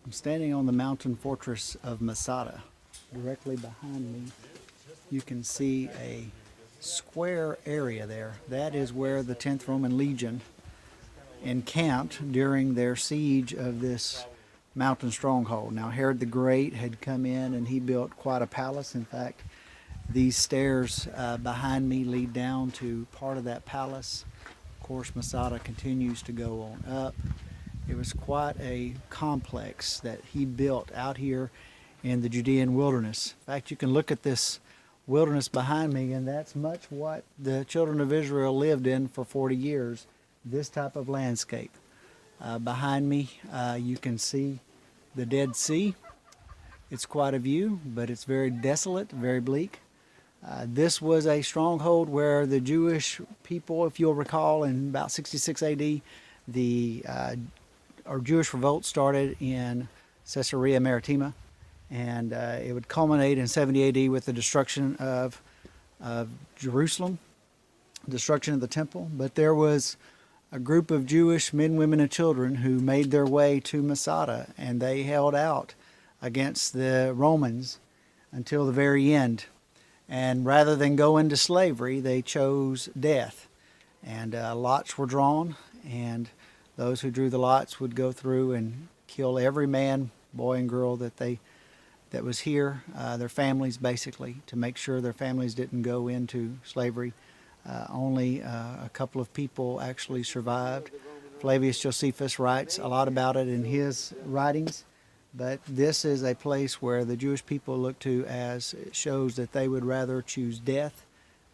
I'm standing on the mountain fortress of Masada. Directly behind me, you can see a square area there. That is where the 10th Roman Legion encamped during their siege of this mountain stronghold. Now, Herod the Great had come in and he built quite a palace. In fact, these stairs behind me lead down to part of that palace. Of course, Masada continues to go on up. It was quite a complex that he built out here in the Judean wilderness. In fact, you can look at this wilderness behind me, and that's much what the children of Israel lived in for 40 years, this type of landscape. Behind me, you can see the Dead Sea. It's quite a view, but it's very desolate, very bleak. This was a stronghold where the Jewish people, if you'll recall, in about 66 AD, the Jewish revolt started in Caesarea Maritima, and it would culminate in 70 AD with the destruction of Jerusalem, destruction of the temple. But there was a group of Jewish men, women, and children who made their way to Masada, and they held out against the Romans until the very end. And rather than go into slavery, they chose death. And lots were drawn, and those who drew the lots would go through and kill every man, boy, and girl that was here, their families basically, to make sure their families didn't go into slavery. Only a couple of people actually survived. Flavius Josephus writes a lot about it in his writings. But this is a place where the Jewish people look to as it shows that they would rather choose death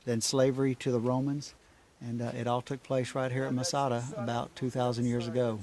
than slavery to the Romans. And it all took place right here at Masada about 2,000 years ago.